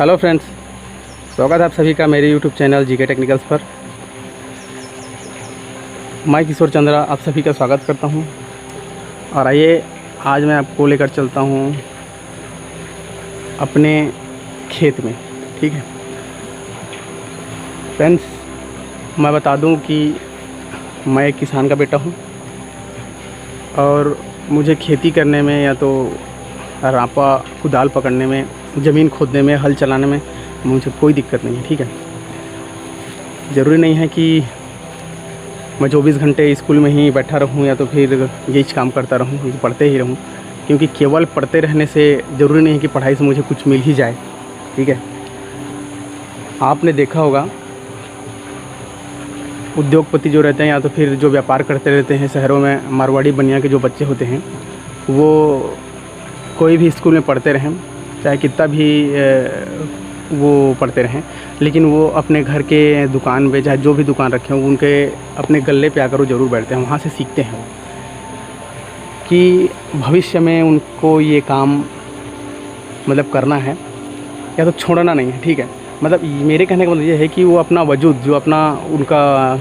Hello friends, स्वागत है आप सभी का मेरे यूट्यूब चैनल जीके टेक्निकल्स पर। मैं किशोर चंद्रा आप सभी का स्वागत करता हूं। और आइए आज मैं आपको लेकर चलता हूं अपने खेत में। ठीक है फ्रेंड्स, मैं बता दूं कि मैं एक किसान का बेटा हूं और मुझे खेती करने में या तो रापा कुदाल पकड़ने में, ज़मीन खोदने में, हल चलाने में मुझे कोई दिक्कत नहीं है। ठीक है, ज़रूरी नहीं है कि मैं 24 घंटे स्कूल में ही बैठा रहूं या तो फिर यही काम करता रहूं, पढ़ते ही रहूं, क्योंकि केवल पढ़ते रहने से ज़रूरी नहीं है कि पढ़ाई से मुझे कुछ मिल ही जाए। ठीक है, आपने देखा होगा उद्योगपति जो रहते हैं या तो फिर जो व्यापार करते रहते हैं शहरों में, मारवाड़ी बनिया के जो बच्चे होते हैं वो कोई भी स्कूल में पढ़ते रहें, चाहे कितना भी वो पढ़ते रहें, लेकिन वो अपने घर के दुकान पे, चाहे जो भी दुकान रखे हों, उनके अपने गल्ले पे आकर वो ज़रूर बैठते हैं। वहाँ से सीखते हैं कि भविष्य में उनको ये काम मतलब करना है या तो छोड़ना नहीं है। ठीक है, मतलब मेरे कहने का मतलब ये है कि वो अपना वजूद, जो अपना उनका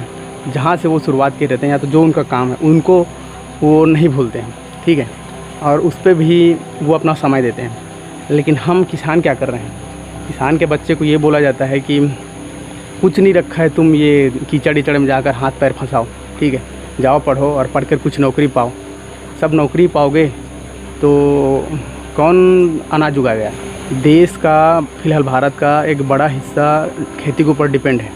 जहाँ से वो शुरुआत किए रहते हैं या तो जो उनका काम है उनको वो नहीं भूलते हैं। ठीक है, और उस पर भी वो अपना समय देते हैं। लेकिन हम किसान क्या कर रहे हैं, किसान के बच्चे को ये बोला जाता है कि कुछ नहीं रखा है, तुम ये कीचड़ कीचड़ में जाकर हाथ पैर फंसाओ। ठीक है, जाओ पढ़ो और पढ़कर कुछ नौकरी पाओ। सब नौकरी पाओगे तो कौन अनाज उगाएगा? देश का, फिलहाल भारत का एक बड़ा हिस्सा खेती के ऊपर डिपेंड है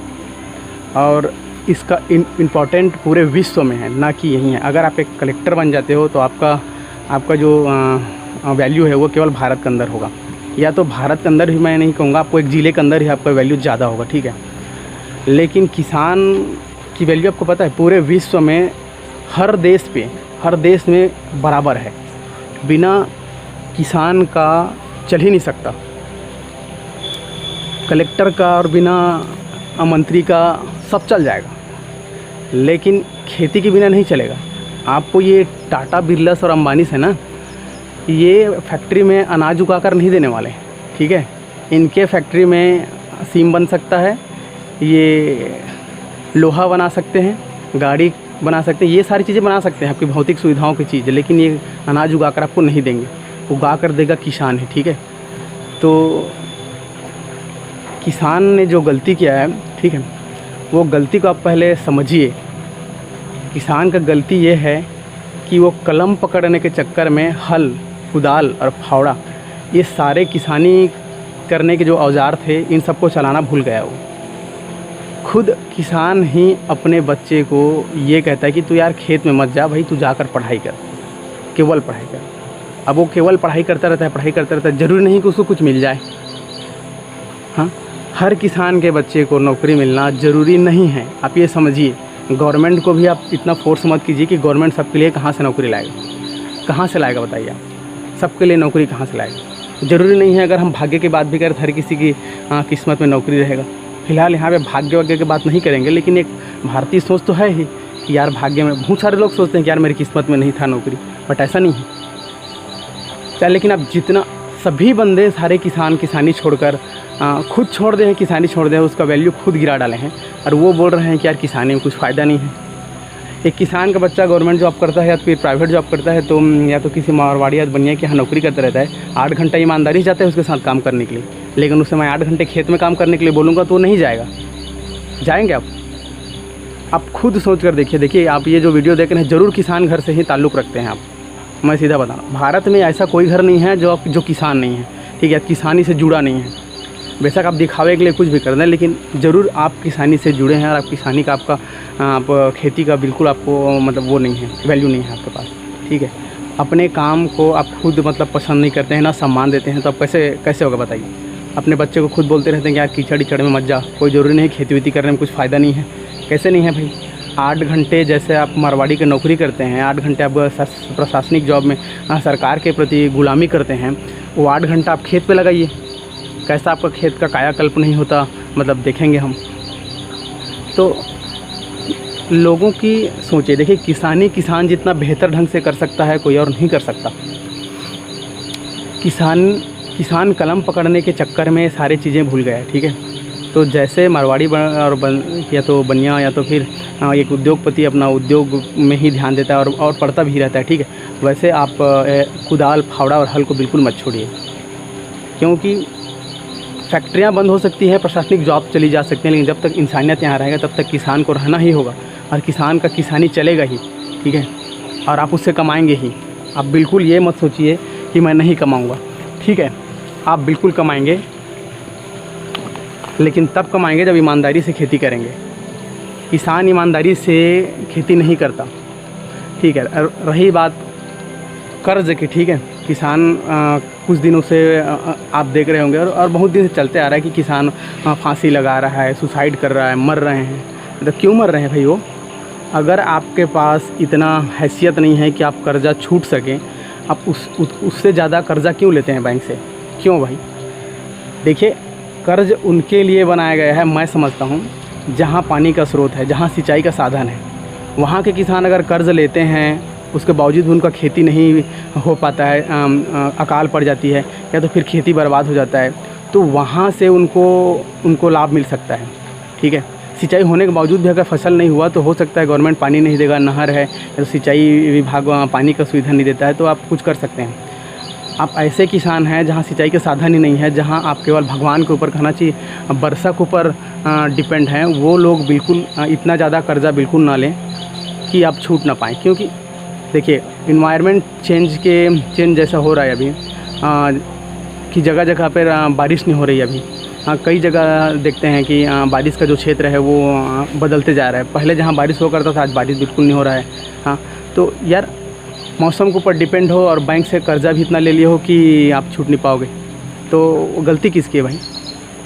और इसका इम्पोर्टेंट पूरे विश्व में है, ना कि यहीं है। अगर आप एक कलेक्टर बन जाते हो तो आपका जो वैल्यू है वो केवल भारत के अंदर होगा, या तो भारत के अंदर ही, मैं नहीं कहूँगा, आपको एक ज़िले के अंदर ही आपका वैल्यू ज़्यादा होगा। ठीक है, लेकिन किसान की वैल्यू आपको पता है पूरे विश्व में हर देश में बराबर है। बिना किसान का चल ही नहीं सकता, कलेक्टर का और बिना मंत्री का सब चल जाएगा, लेकिन खेती के बिना नहीं चलेगा। आपको ये टाटा, बिरला और अंबानी से ना, ये फैक्ट्री में अनाज उगा कर नहीं देने वाले। ठीक है, इनके फैक्ट्री में सीम बन सकता है, ये लोहा बना सकते हैं, गाड़ी बना सकते हैं, ये सारी चीज़ें बना सकते हैं, आपकी भौतिक सुविधाओं की चीज़, लेकिन ये अनाज उगा कर आपको नहीं देंगे, उगा कर देगा किसान है। ठीक है, तो किसान ने जो गलती किया है, ठीक है, वो गलती को आप पहले समझिए। किसान का गलती ये है कि वो कलम पकड़ने के चक्कर में हल, कुदाल और फावड़ा, ये सारे किसानी करने के जो औजार थे, इन सबको चलाना भूल गया। वो खुद किसान ही अपने बच्चे को ये कहता है कि तू यार खेत में मत जा भाई, तू जाकर पढ़ाई कर, केवल पढ़ाई कर। अब वो केवल पढ़ाई करता रहता है, ज़रूरी नहीं कि उसको कुछ मिल जाए। हाँ, हर किसान के बच्चे को नौकरी मिलना ज़रूरी नहीं है, आप ये समझिए। गवर्नमेंट को भी आप इतना फोर्स मत कीजिए कि गवर्नमेंट सबके लिए कहाँ से नौकरी लाएगा, कहाँ से लाएगा बताइए आप, सबके लिए नौकरी कहाँ से लाएगा? ज़रूरी नहीं है। अगर हम भाग्य की बात भी करें तो हर किसी की किस्मत में नौकरी रहेगा। फिलहाल यहाँ पे भाग्य वाग्य की बात नहीं करेंगे, लेकिन एक भारतीय सोच तो है ही कि यार भाग्य में, बहुत सारे लोग सोचते हैं कि यार मेरी किस्मत में नहीं था नौकरी, बट ऐसा नहीं है। चाहे लेकिन अब जितना सभी बंदे सारे किसानी छोड़कर खुद छोड़ दे हैं, किसानी छोड़ दे हैं, उसका वैल्यू खुद गिरा डाले हैं और वो बोल रहे हैं कि यार किसानी में कुछ फ़ायदा नहीं है। एक किसान का बच्चा गवर्नमेंट जॉब करता है या फिर प्राइवेट जॉब करता है तो या तो किसी मारवाड़ी या बनिया के यहाँ नौकरी करता रहता है, 8 घंटा ईमानदारी से जाता है उसके साथ काम करने के लिए, लेकिन उससे मैं 8 घंटे खेत में काम करने के लिए बोलूँगा तो वो नहीं जाएगा। जाएंगे आप खुद सोच कर देखिए। आप ये जो वीडियो देख रहे हैं ज़रूर किसान घर से ही ताल्लुक़ रखते हैं आप। मैं सीधा बता रहा हूँ, भारत में ऐसा कोई घर नहीं है जो किसान नहीं है। ठीक है, किसानी से जुड़ा नहीं है। बेशक आप दिखावे के लिए कुछ भी कर दें, लेकिन ज़रूर आप किसानी से जुड़े हैं और आप किसानी का, आप खेती का बिल्कुल आपको मतलब वो नहीं है, वैल्यू नहीं है आपके पास। ठीक है, अपने काम को आप खुद मतलब पसंद नहीं करते हैं, ना सम्मान देते हैं, तो अब कैसे होगा बताइए? अपने बच्चे को खुद बोलते रहते हैं कि यार कीचड़ कीचड़ में मत जा, कोई ज़रूरी नहीं खेती वेती करने में कुछ फ़ायदा नहीं है। कैसे नहीं है भाई? 8 घंटे जैसे आप मारवाड़ी की नौकरी करते हैं, 8 घंटे आप प्रशासनिक जॉब में सरकार के प्रति गुलामी करते हैं, वो 8 घंटा आप खेत पे लगाइए, कैसा आपका खेत का कायाकल्प नहीं होता, मतलब देखेंगे हम। तो लोगों की सोचिए, देखिए किसान जितना बेहतर ढंग से कर सकता है कोई और नहीं कर सकता। किसान किसान कलम पकड़ने के चक्कर में सारी चीज़ें भूल गया है, ठीक है। तो जैसे मारवाड़ी या तो बनिया या तो फिर एक उद्योगपति अपना उद्योग में ही ध्यान देता है और पढ़ता भी रहता है, ठीक है। वैसे आप कुदाल, फावड़ा और हल को बिल्कुल मत छोड़िए, क्योंकि फैक्ट्रियाँ बंद हो सकती हैं, प्रशासनिक जॉब चली जा सकती हैं, लेकिन जब तक इंसानियत यहाँ रहेगा तब तक किसान को रहना ही होगा और किसान का किसानी चलेगा ही, ठीक है। और आप उससे कमाएंगे ही। आप बिल्कुल ये मत सोचिए कि मैं नहीं कमाऊँगा, ठीक है। आप बिल्कुल कमाएंगे, लेकिन तब कमाएंगे जब ईमानदारी से खेती करेंगे। किसान ईमानदारी से खेती नहीं करता, ठीक है। रही बात कर्ज की, ठीक है। किसान कुछ दिनों से आप देख रहे होंगे और बहुत दिन से चलते आ रहा है कि किसान फांसी लगा रहा है, सुसाइड कर रहा है, मर रहे हैं। तो क्यों मर रहे हैं भाई? वो अगर आपके पास इतना हैसियत नहीं है कि आप कर्ज़ा छूट सकें, आप उससे ज़्यादा कर्ज़ा क्यों लेते हैं बैंक से? क्यों भाई? देखिए, कर्ज उनके लिए बनाया गया है, मैं समझता हूँ, जहाँ पानी का स्रोत है, जहाँ सिंचाई का साधन है। वहाँ के किसान अगर कर्ज़ लेते हैं, उसके बावजूद भी उनका खेती नहीं हो पाता है, अकाल पड़ जाती है या तो फिर खेती बर्बाद हो जाता है, तो वहाँ से उनको लाभ मिल सकता है, ठीक है। सिंचाई होने के बावजूद भी अगर फसल नहीं हुआ तो हो सकता है गवर्नमेंट पानी नहीं देगा, नहर है तो सिंचाई विभाग पानी का सुविधा नहीं देता है, तो आप कुछ कर सकते हैं। आप ऐसे किसान हैं जहाँ सिंचाई के साधन ही नहीं है, जहाँ आप केवल भगवान के ऊपर, कहना चाहिए वर्षा के ऊपर डिपेंड हैं, वो लोग बिल्कुल इतना ज़्यादा कर्जा बिल्कुल ना लें कि आप छूट ना पाएँ। क्योंकि देखिए, इन्वायरमेंट चेंज जैसा हो रहा है अभी कि जगह जगह पर बारिश नहीं हो रही है अभी। कई जगह देखते हैं कि बारिश का जो क्षेत्र है वो बदलते जा रहा है। पहले जहाँ बारिश हुआ करता था, आज बारिश बिल्कुल नहीं हो रहा है। हाँ, तो यार मौसम के ऊपर डिपेंड हो और बैंक से कर्ज़ा भी इतना ले लिए हो कि आप छूट नहीं पाओगे, तो गलती किसकी है भाई?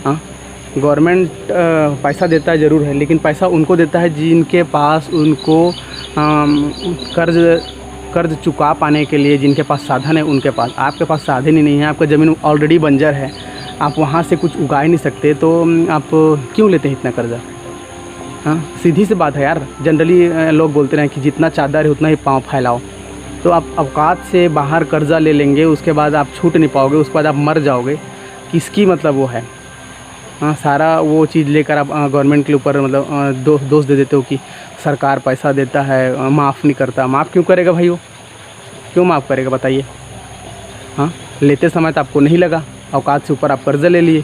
हाँ, गवर्नमेंट पैसा देता है ज़रूर है, लेकिन पैसा उनको देता है जिनके पास उनको कर्ज़ चुका पाने के लिए जिनके पास साधन है उनके पास। आपके पास साधन ही नहीं है, आपका ज़मीन ऑलरेडी बंजर है, आप वहाँ से कुछ उगा ही नहीं सकते, तो आप क्यों लेते हैं इतना कर्ज़ा? हाँ, सीधी सी बात है यार। जनरली लोग बोलते हैं कि जितना चादर है उतना ही पाँव फैलाओ। तो आप औकात से बाहर कर्ज़ा ले लेंगे, उसके बाद आप छूट नहीं पाओगे, उसके बाद आप मर जाओगे, किसकी मतलब वो है? हाँ, सारा वो चीज़ लेकर आप गवर्नमेंट के ऊपर मतलब दोष दे देते हो कि सरकार पैसा देता है, माफ़ नहीं करता। माफ़ क्यों करेगा भाई? वो क्यों माफ़ करेगा बताइए? हाँ, लेते समय तो आपको नहीं लगा, औकात से ऊपर आप कर्ज़ा ले लिए।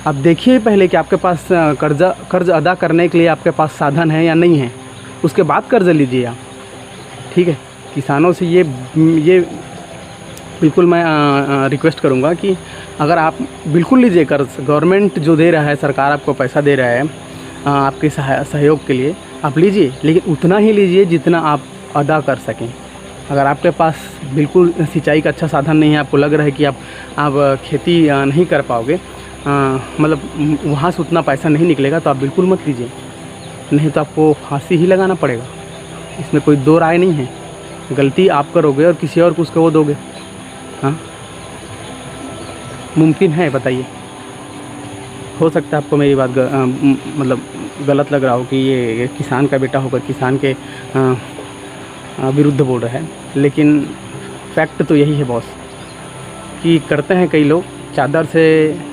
आप देखिए पहले कि आपके पास कर्ज़ अदा करने के लिए आपके पास साधन है या नहीं है, उसके बाद कर्ज़ा लीजिए आप, ठीक है। किसानों से ये बिल्कुल मैं रिक्वेस्ट करूँगा कि अगर आप बिल्कुल लीजिए कर्ज़, गवर्नमेंट जो दे रहा है, सरकार आपको पैसा दे रहा है आपके सहयोग के लिए, आप लीजिए, लेकिन उतना ही लीजिए जितना आप अदा कर सकें। अगर आपके पास बिल्कुल सिंचाई का अच्छा साधन नहीं है, आपको लग रहा है कि आप खेती नहीं कर पाओगे, मतलब वहाँ से उतना पैसा नहीं निकलेगा, तो आप बिल्कुल मत लीजिए, नहीं तो आपको फांसी ही लगाना पड़ेगा। इसमें कोई दो राय नहीं है। गलती आप करोगे और किसी और को उसको वो दोगे। हाँ, मुमकिन है? बताइए। हो सकता है आपको मेरी बात मतलब गलत लग रहा हो कि ये किसान का बेटा होकर किसान के विरुद्ध बोल रहा है, लेकिन फैक्ट तो यही है बॉस, कि करते हैं कई लोग चादर से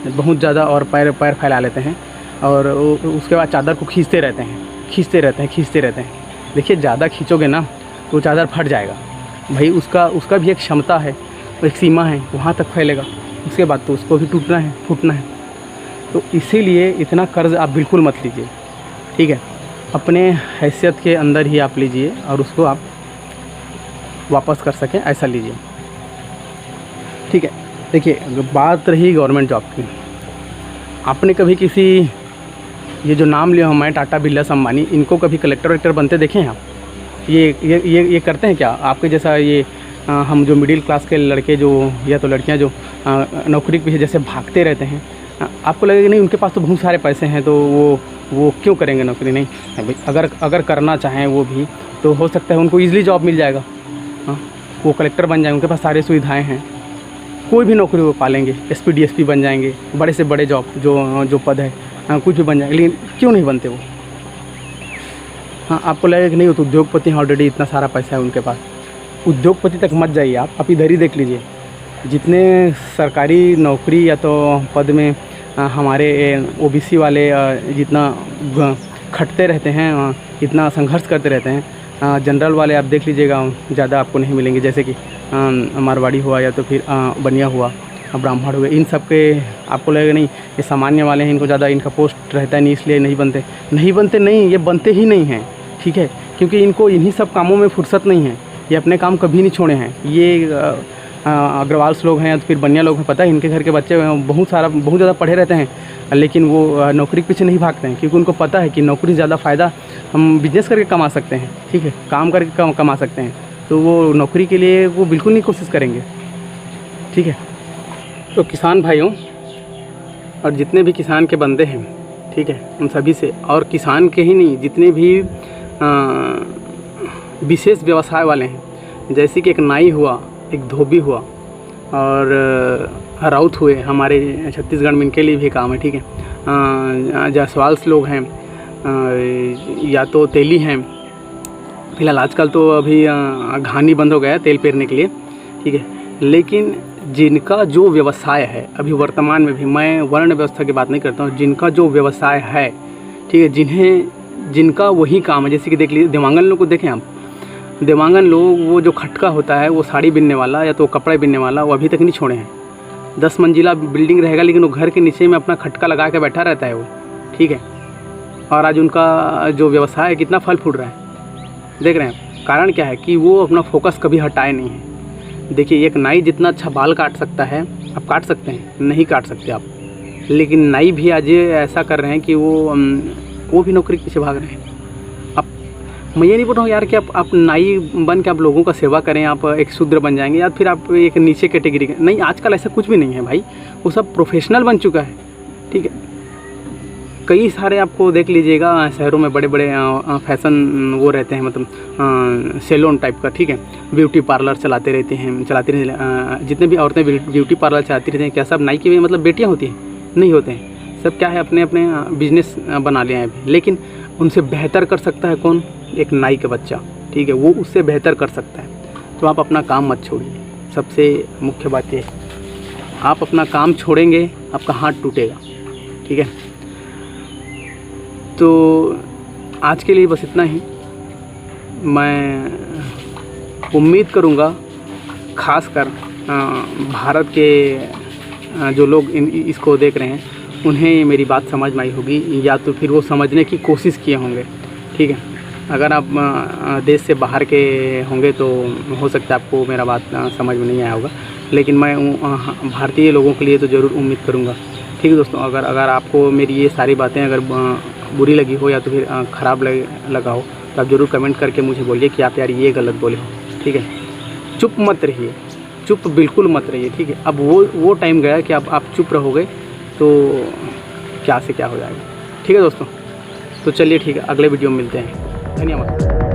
बहुत ज़्यादा और पैर फैला लेते हैं और उसके बाद चादर को खींचते रहते हैं। देखिए, ज़्यादा खींचोगे ना तो चादर फट जाएगा भाई। उसका भी एक क्षमता है, एक सीमा है, वहाँ तक फैलेगा, उसके बाद तो उसको भी टूटना है, फूटना है। तो इसीलिए इतना कर्ज़ आप बिल्कुल मत लीजिए, ठीक है। अपने हैसियत के अंदर ही आप लीजिए और उसको आप वापस कर सकें, ऐसा लीजिए, ठीक है। देखिए, बात रही गवर्नमेंट जॉब की, आपने कभी किसी, ये जो नाम लिया हूँ मैं, टाटा, बिरला, अंबानी, इनको कभी कलेक्टर वेक्टर बनते देखे हैं आप? ये करते हैं क्या? आपके जैसा ये हम जो मिडिल क्लास के लड़के जो या तो लड़कियां जो नौकरी के पीछे जैसे भागते रहते हैं, आपको लगेगा नहीं उनके पास तो बहुत सारे पैसे हैं तो वो क्यों करेंगे नौकरी? नहीं भाई, अगर करना चाहें वो भी तो हो सकता है उनको ईज़िली जॉब मिल जाएगा। हाँ, वो कलेक्टर बन जाएंगे, उनके पास सारी सुविधाएँ हैं, कोई भी नौकरी वो पालेंगे, SP DSP बन जाएंगे, बड़े से बड़े जॉब जो पद है कुछ भी बन जाएंगे, लेकिन क्यों नहीं बनते वो? हाँ, आपको लगेगा कि नहीं वो तो उद्योगपति हैं, ऑलरेडी इतना सारा पैसा है उनके पास। उद्योगपति तक मत जाइए आप इधर ही देख लीजिए। जितने सरकारी नौकरी या तो पद में हमारे ओबीसी वाले जितना खटते रहते हैं, इतना संघर्ष करते रहते हैं, जनरल वाले आप देख लीजिएगा ज़्यादा आपको नहीं मिलेंगे। जैसे कि मारवाड़ी हुआ या तो फिर बनिया हुआ, ब्राह्मण हुए, इन सब के आपको लगेगा नहीं ये सामान्य वाले हैं, इनको ज़्यादा इनका पोस्ट रहता है नहीं, इसलिए नहीं बनते नहीं, ये बनते ही नहीं हैं, ठीक है। क्योंकि इनको इन्हीं सब कामों में फुर्सत नहीं है, ये अपने काम कभी नहीं छोड़े हैं। ये अग्रवाल लोग हैं या तो फिर बनिया लोग हैं, पता है इनके घर के बच्चे बहुत ज़्यादा पढ़े रहते हैं, लेकिन वो नौकरी के पीछे नहीं भागते हैं, क्योंकि उनको पता है कि नौकरी ज़्यादा फ़ायदा हम बिजनेस करके कमा सकते हैं, ठीक है, काम करके कमा सकते हैं। तो वो नौकरी के लिए वो बिल्कुल नहीं कोशिश करेंगे, ठीक है। तो किसान भाइयों और जितने भी किसान के बंदे हैं, ठीक है, उन सभी से, और किसान के ही नहीं, जितने भी विशेष व्यवसाय वाले हैं, जैसे कि एक नाई हुआ, एक धोबी हुआ और राउत हुए, हमारे छत्तीसगढ़ में इनके लिए भी काम है, ठीक है। जायसवाल लोग हैं या तो तेली हैं, फिलहाल आजकल तो अभी घानी बंद हो गया है तेल पेरने के लिए, ठीक है। लेकिन जिनका जो व्यवसाय है अभी वर्तमान में भी, मैं वर्ण व्यवस्था की बात नहीं करता हूँ, जिनका जो व्यवसाय है, ठीक है, जिनका वही काम है, जैसे कि देख लीजिए देवांगन लोग को देखें आप, देवांगन लोग वो जो खटका होता है, वो साड़ी बिनने वाला या तो कपड़े बिनने वाला, वो अभी तक नहीं छोड़े हैं। 10 मंजिला बिल्डिंग रहेगा लेकिन वो घर के नीचे में अपना खटका लगा के बैठा रहता है वो, ठीक है। और आज उनका जो व्यवसाय है कितना फल फूट रहा है, देख रहे हैं। कारण क्या है कि वो अपना फोकस कभी हटाए नहीं है। देखिए एक नाई जितना अच्छा बाल काट सकता है, आप काट सकते हैं, नहीं काट सकते आप, लेकिन नाई भी आज ऐसा कर रहे हैं कि वो भी नौकरी के पीछे भाग रहे हैं। मैं ये नहीं बोल रहा हूँ यार कि आप नाई बन के आप लोगों का सेवा करें, आप एक शूद्र बन जाएंगे या फिर आप एक नीचे कैटेगरी के, नहीं, आजकल ऐसा कुछ भी नहीं है भाई, वो सब प्रोफेशनल बन चुका है, ठीक है। कई सारे आपको देख लीजिएगा शहरों में बड़े बड़े फैशन वो रहते हैं, मतलब सैलून टाइप का, ठीक है, ब्यूटी पार्लर चलाते रहते हैं, जितने भी औरतें ब्यूटी पार्लर चलाती रहती हैं, क्या सब नाई की मतलब बेटियाँ होती हैं? नहीं होते हैं, सब क्या है अपने अपने बिजनेस बना लिए हैं अभी। लेकिन उनसे बेहतर कर सकता है कौन? एक नाई का बच्चा, ठीक है, वो उससे बेहतर कर सकता है। तो आप अपना काम मत छोड़िए, सबसे मुख्य बात ये है, आप अपना काम छोड़ेंगे आपका हाथ टूटेगा, ठीक है। तो आज के लिए बस इतना ही। मैं उम्मीद करूँगा खासकर भारत के जो लोग इसको देख रहे हैं उन्हें मेरी बात समझ में आई होगी, या तो फिर वो समझने की कोशिश किए होंगे, ठीक है। अगर आप देश से बाहर के होंगे तो हो सकता है आपको मेरा बात समझ में नहीं आया होगा, लेकिन मैं भारतीय लोगों के लिए तो ज़रूर उम्मीद करूँगा, ठीक है दोस्तों। अगर आपको मेरी ये सारी बातें अगर बुरी लगी हो या तो फिर ख़राब लगा हो तो आप ज़रूर कमेंट करके मुझे बोलिए कि आप यार ये गलत बोले हो, ठीक है। चुप मत रहिए, चुप बिल्कुल मत रहिए, ठीक है। अब वो टाइम गया कि अब आप चुप रहोगे तो क्या से क्या हो जाएगा, ठीक है दोस्तों। तो चलिए ठीक है, अगले वीडियो में मिलते हैं, धन्यवाद।